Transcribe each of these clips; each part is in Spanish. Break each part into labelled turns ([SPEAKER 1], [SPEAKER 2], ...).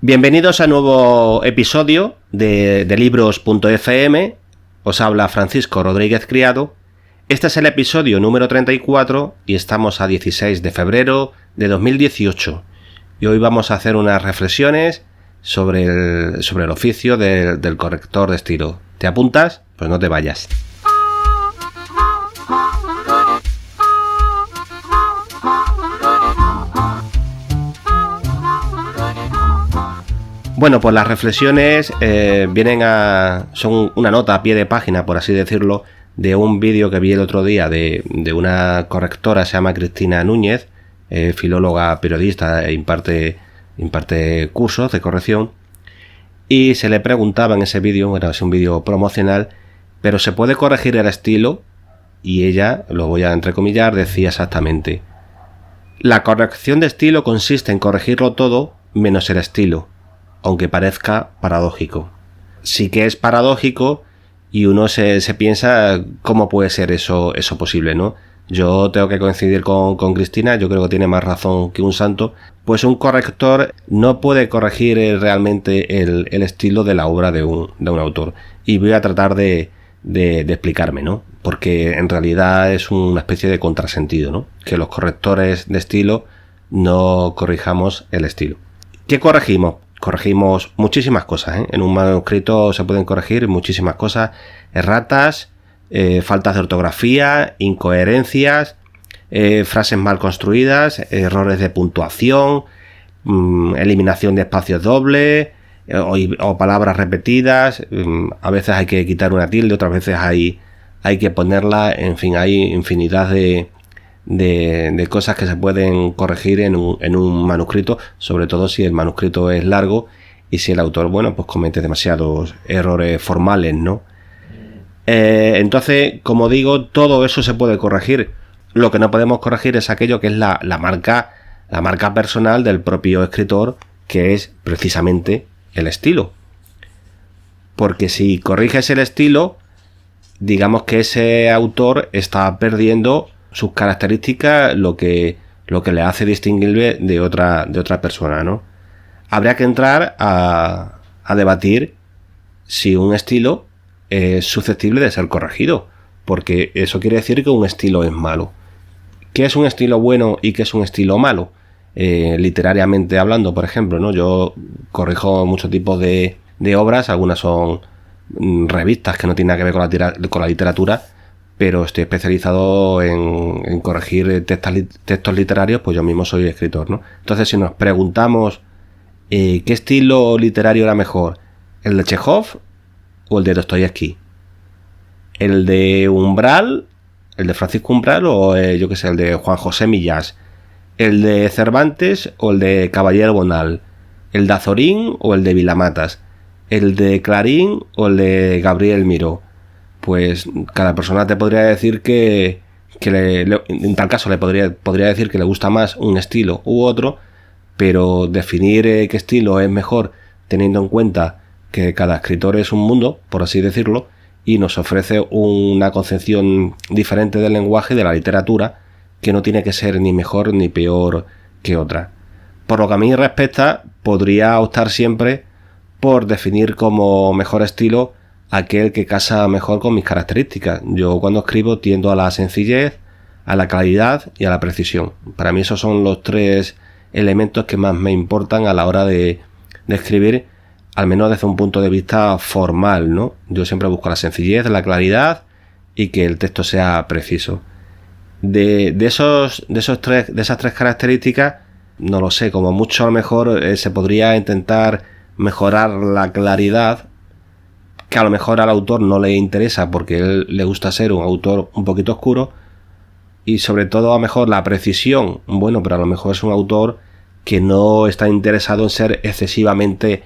[SPEAKER 1] Bienvenidos a nuevo episodio de libros.fm. Os habla Francisco Rodríguez Criado. Este es el episodio número 34 y estamos a 16 de febrero de 2018. Y hoy vamos a hacer unas reflexiones sobre el oficio del corrector de estilo. ¿Te apuntas? Pues no te vayas. Bueno, pues las reflexiones son una nota a pie de página, por así decirlo, de un vídeo que vi el otro día de una correctora, se llama Cristina Núñez, filóloga, periodista, e imparte cursos de corrección. Y se le preguntaba en ese vídeo, bueno, es un vídeo promocional, pero ¿se puede corregir el estilo? Y ella, lo voy a entrecomillar, decía exactamente: la corrección de estilo consiste en corregirlo todo menos el estilo, aunque parezca paradójico. Sí que es paradójico y uno se piensa cómo puede ser eso posible, ¿no? Yo tengo que coincidir con Cristina, yo creo que tiene más razón que un santo, pues un corrector no puede corregir realmente el estilo de la obra de un autor. Y voy a tratar de explicarme, ¿no? Porque en realidad es una especie de contrasentido, ¿no? Que los correctores de estilo no corrijamos el estilo. ¿Qué corregimos? Corregimos muchísimas cosas, ¿eh? En un manuscrito se pueden corregir muchísimas cosas: erratas, faltas de ortografía, incoherencias, frases mal construidas, errores de puntuación, eliminación de espacios dobles o palabras repetidas. A veces hay que quitar una tilde, otras veces hay que ponerla. En fin, hay infinidad de cosas que se pueden corregir en un manuscrito, sobre todo si el manuscrito es largo y si el autor, bueno, pues comete demasiados errores formales, ¿no? Entonces, como digo, todo eso se puede corregir. Lo que no podemos corregir es aquello que es la marca personal del propio escritor, que es precisamente el estilo. Porque si corriges el estilo, digamos que ese autor está perdiendo sus características, lo que le hace distinguible de otra persona, ¿no? Habría que entrar a debatir si un estilo es susceptible de ser corregido, porque eso quiere decir que un estilo es malo. ¿Qué es un estilo bueno y qué es un estilo malo? Literariamente hablando, por ejemplo, ¿no? Yo corrijo muchos tipos de obras, algunas son revistas que no tienen nada que ver con la literatura, pero estoy especializado en corregir textos literarios, pues yo mismo soy escritor, ¿no? Entonces, si nos preguntamos ¿qué estilo literario era mejor? ¿El de Chekhov o el de Dostoyevsky? ¿El de Umbral? ¿El de Francisco Umbral o yo qué sé, el de Juan José Millás? ¿El de Cervantes o el de Caballero Bonal? ¿El de Azorín o el de Vilamatas? ¿El de Clarín o el de Gabriel Miró? Pues cada persona te podría decir que en tal caso le podría decir que le gusta más un estilo u otro, pero definir qué estilo es mejor teniendo en cuenta que cada escritor es un mundo, por así decirlo, y nos ofrece una concepción diferente del lenguaje y de la literatura, que no tiene que ser ni mejor ni peor que otra. Por lo que a mí respecta, podría optar siempre por definir como mejor estilo aquel que casa mejor con mis características. Yo cuando escribo tiendo a la sencillez, a la claridad y a la precisión. Para mí esos son los tres elementos que más me importan a la hora de escribir, al menos desde un punto de vista formal, ¿no? Yo siempre busco la sencillez, la claridad y que el texto sea preciso. De esas tres características, no lo sé, como mucho a lo mejor se podría intentar mejorar la claridad, que a lo mejor al autor no le interesa porque él le gusta ser un autor un poquito oscuro, y sobre todo a lo mejor la precisión, bueno, pero a lo mejor es un autor que no está interesado en ser excesivamente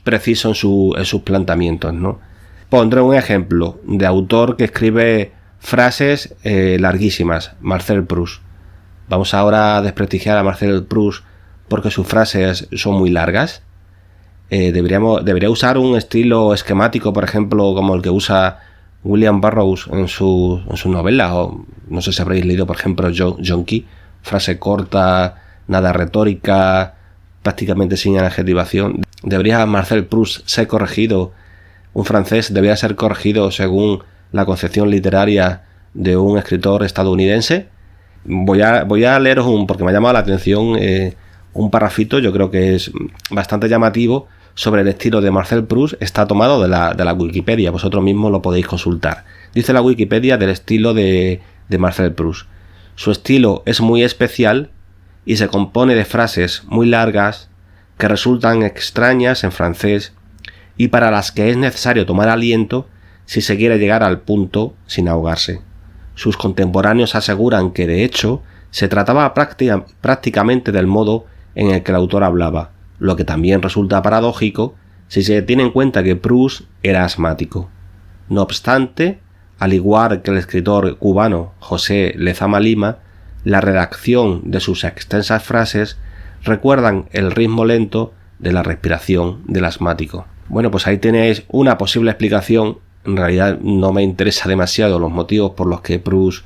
[SPEAKER 1] preciso en sus planteamientos, ¿no? Pondré un ejemplo de autor que escribe frases larguísimas: Marcel Proust. Vamos ahora a desprestigiar a Marcel Proust porque sus frases son muy largas. Debería usar un estilo esquemático, por ejemplo, como el que usa William Burroughs en sus novelas, o no sé si habréis leído, por ejemplo, John Key: frase corta, nada retórica, prácticamente sin adjetivación. ¿Debería Marcel Proust ser corregido? ¿Un francés debería ser corregido según la concepción literaria de un escritor estadounidense? Voy a leeros porque me ha llamado la atención un parrafito, yo creo que es bastante llamativo, sobre el estilo de Marcel Proust. Está tomado de la Wikipedia, vosotros mismos lo podéis consultar. Dice la Wikipedia del estilo de Marcel Proust: su estilo es muy especial y se compone de frases muy largas que resultan extrañas en francés y para las que es necesario tomar aliento si se quiere llegar al punto sin ahogarse. Sus contemporáneos aseguran que, de hecho, se trataba prácticamente del modo en el que el autor hablaba, lo que también resulta paradójico si se tiene en cuenta que Proust era asmático. No obstante, al igual que el escritor cubano José Lezama Lima, la redacción de sus extensas frases recuerdan el ritmo lento de la respiración del asmático. Bueno, pues ahí tenéis una posible explicación. En realidad no me interesa demasiado los motivos por los que Proust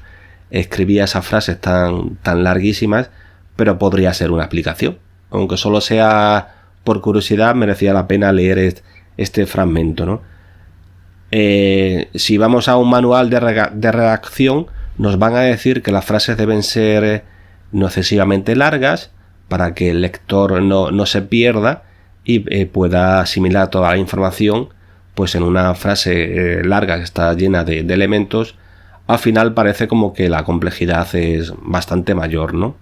[SPEAKER 1] escribía esas frases tan larguísimas, pero podría ser una explicación. Aunque solo sea por curiosidad, merecía la pena leer este fragmento, ¿no? Si vamos a un manual de redacción, nos van a decir que las frases deben ser no excesivamente largas para que el lector no se pierda y pueda asimilar toda la información. Pues en una frase larga que está llena de elementos, al final parece como que la complejidad es bastante mayor, ¿no?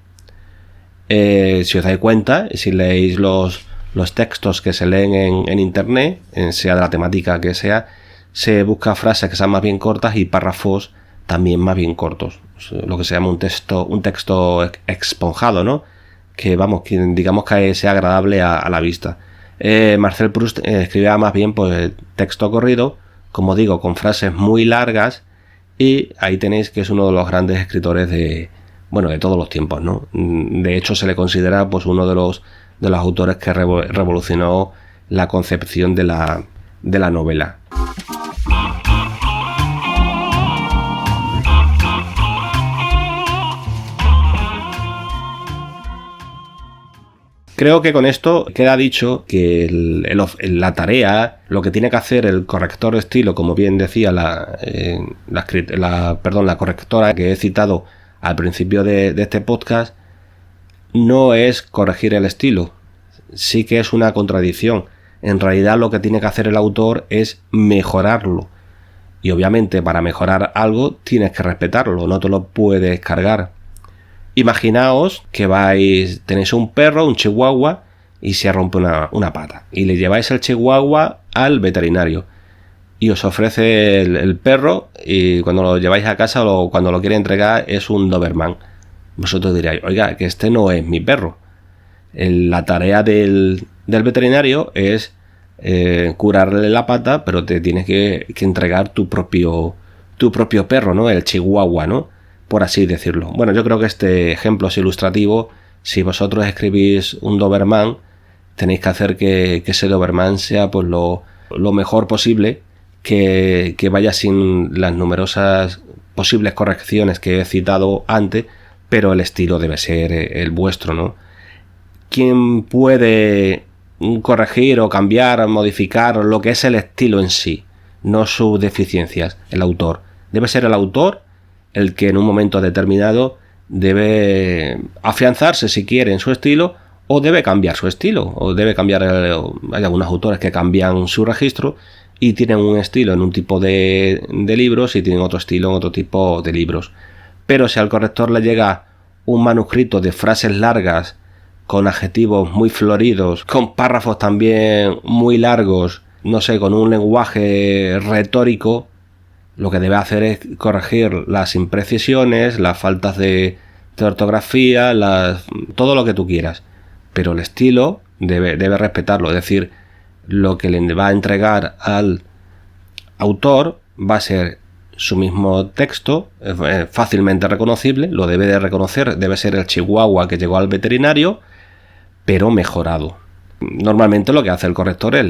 [SPEAKER 1] Si os dais cuenta, si leéis los textos que se leen en internet, sea de la temática que sea, se busca frases que sean más bien cortas y párrafos también más bien cortos, lo que se llama un texto esponjado, ¿no? Que digamos que sea agradable a la vista. Marcel Proust escribía más bien pues texto corrido, como digo, con frases muy largas, y ahí tenéis que es uno de los grandes escritores de todos los tiempos, ¿no? De hecho, se le considera pues uno de los autores que revolucionó la concepción de la novela. Creo que con esto queda dicho que la tarea, lo que tiene que hacer el corrector de estilo, como bien decía la correctora que he citado al principio de este podcast, no es corregir el estilo. Sí que es una contradicción. En realidad lo que tiene que hacer el autor es mejorarlo. Y obviamente para mejorar algo tienes que respetarlo, no te lo puedes cargar. Imaginaos que tenéis un perro, un chihuahua, y se rompe una pata. Y le lleváis el chihuahua al veterinario. Y os ofrece el perro, y cuando lo lleváis a casa o cuando lo quiere entregar es un Doberman. Vosotros diréis, oiga, que este no es mi perro. La tarea del veterinario es curarle la pata, pero te tienes que entregar tu propio perro, ¿no? El chihuahua, ¿no? Por así decirlo. Bueno, yo creo que este ejemplo es ilustrativo. Si vosotros escribís un Doberman, tenéis que hacer que ese Doberman sea pues lo mejor posible, que vaya sin las numerosas posibles correcciones que he citado antes, pero el estilo debe ser el vuestro, ¿no? ¿Quién puede corregir o cambiar o modificar lo que es el estilo en sí? No sus deficiencias, el autor. Debe ser el autor el que en un momento determinado debe afianzarse, si quiere, en su estilo, o debe cambiar su estilo, o debe cambiar. Hay algunos autores que cambian su registro y tienen un estilo en un tipo de libros y tienen otro estilo en otro tipo de libros. Pero si al corrector le llega un manuscrito de frases largas, con adjetivos muy floridos, con párrafos también muy largos, no sé, con un lenguaje retórico, lo que debe hacer es corregir las imprecisiones, las faltas de ortografía, todo lo que tú quieras. Pero el estilo debe respetarlo. Es decir, lo que le va a entregar al autor va a ser su mismo texto, fácilmente reconocible, lo debe de reconocer, debe ser el chihuahua que llegó al veterinario, pero mejorado. Normalmente lo que hace el corrector es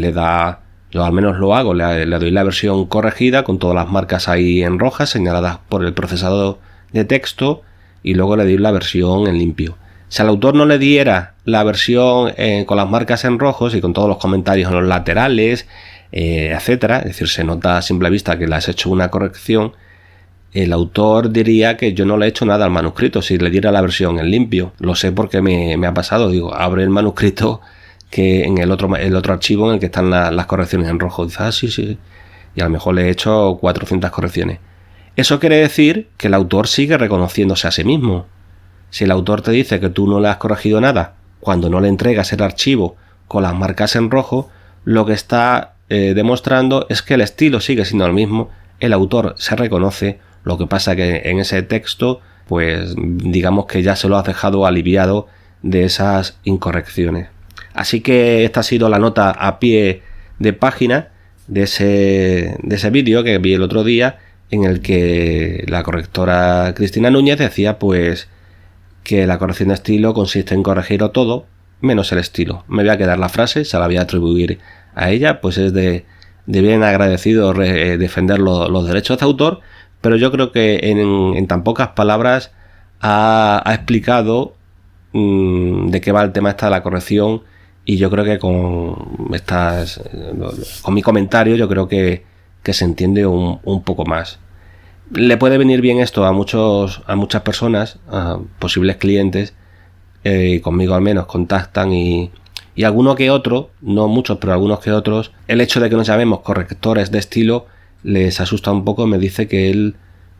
[SPEAKER 1] yo al menos lo hago, le doy la versión corregida con todas las marcas ahí en rojas señaladas por el procesador de texto y luego le doy la versión en limpio. Si al autor no le diera la versión con las marcas en rojos y con todos los comentarios en los laterales, etcétera, es decir, se nota a simple vista que le has hecho una corrección, el autor diría que yo no le he hecho nada al manuscrito si le diera la versión en limpio. Lo sé porque me ha pasado. Digo, abre el manuscrito que en el otro archivo en el que están las correcciones en rojo. Dice, sí. Y a lo mejor le he hecho 400 correcciones. Eso quiere decir que el autor sigue reconociéndose a sí mismo. Si el autor te dice que tú no le has corregido nada, cuando no le entregas el archivo con las marcas en rojo, lo que está demostrando es que el estilo sigue siendo el mismo, el autor se reconoce. Lo que pasa que en ese texto, pues digamos que ya se lo has dejado aliviado de esas incorrecciones. Así que esta ha sido la nota a pie de página de ese vídeo que vi el otro día, en el que la correctora Cristina Núñez decía pues que la corrección de estilo consiste en corregirlo todo menos el estilo. Me voy a quedar la frase, se la voy a atribuir a ella, pues es de bien agradecido defender los derechos de autor. Pero yo creo que en tan pocas palabras ha explicado de qué va el tema de la corrección, y yo creo que con mi comentario yo creo que se entiende un poco más. Le puede venir bien esto a muchas personas, a posibles clientes, conmigo al menos contactan y alguno que otro, no muchos, pero algunos que otros, el hecho de que nos llamemos correctores de estilo les asusta un poco. Me dice que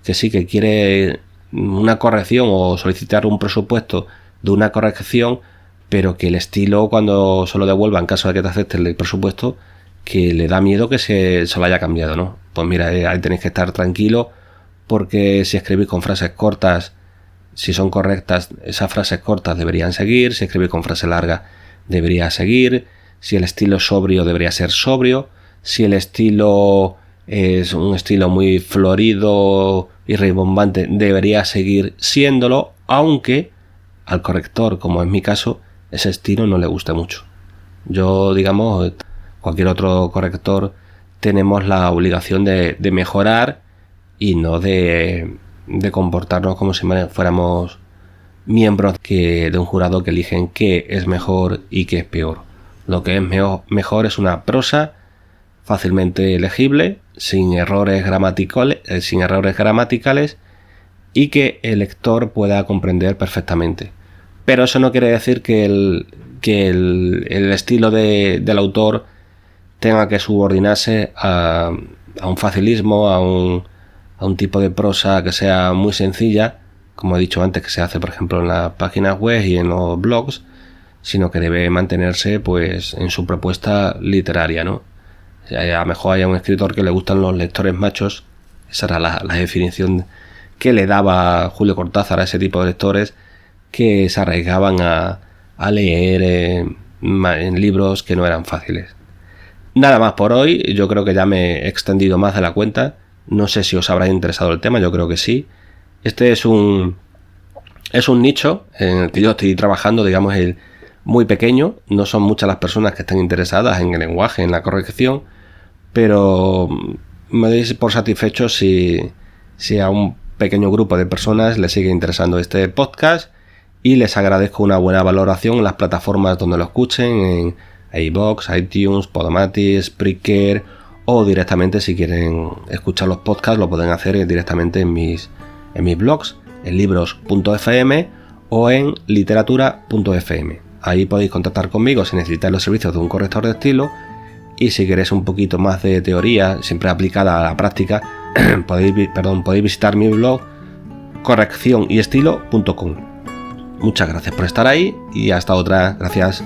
[SPEAKER 1] sí, que quiere una corrección o solicitar un presupuesto de una corrección, pero que el estilo, cuando se lo devuelva en caso de que te acepten el presupuesto, que le da miedo que se lo haya cambiado, ¿no? Pues mira, ahí tenéis que estar tranquilo, porque si escribís con frases cortas, si son correctas, esas frases cortas deberían seguir. Si escribís con frase larga, debería seguir. Si el estilo es sobrio, debería ser sobrio. Si el estilo es un estilo muy florido y rimbombante, debería seguir siéndolo, aunque al corrector, como es mi caso, ese estilo no le guste mucho. Yo, digamos, cualquier otro corrector, tenemos la obligación de mejorar y no de comportarnos como si fuéramos miembros de un jurado que eligen qué es mejor y qué es peor. Lo que es mejor es una prosa fácilmente legible, sin errores gramaticales, y que el lector pueda comprender perfectamente. Pero eso no quiere decir que el estilo del autor tenga que subordinarse a un facilismo, a un tipo de prosa que sea muy sencilla, como he dicho antes, que se hace por ejemplo en las páginas web y en los blogs, sino que debe mantenerse pues en su propuesta literaria, ¿no? A lo mejor hay un escritor que le gustan los lectores machos. Esa era la definición que le daba Julio Cortázar a ese tipo de lectores, que se arriesgaban a leer en libros que no eran fáciles. Nada más por hoy. Yo creo que ya me he extendido más de la cuenta. No sé si os habrá interesado el tema, yo creo que sí. Este es un nicho en el que yo estoy trabajando, digamos, muy pequeño. No son muchas las personas que están interesadas en el lenguaje, en la corrección, pero me doy por satisfecho si a un pequeño grupo de personas les sigue interesando este podcast, y les agradezco una buena valoración en las plataformas donde lo escuchen, en iVoox, iTunes, Podomatic, Spreaker, o directamente, si quieren escuchar los podcasts, lo pueden hacer directamente en mis blogs, en libros.fm o en literatura.fm. Ahí podéis contactar conmigo si necesitáis los servicios de un corrector de estilo, y si queréis un poquito más de teoría, siempre aplicada a la práctica, podéis visitar mi blog correccionyestilo.com. Muchas gracias por estar ahí y hasta otra. Gracias.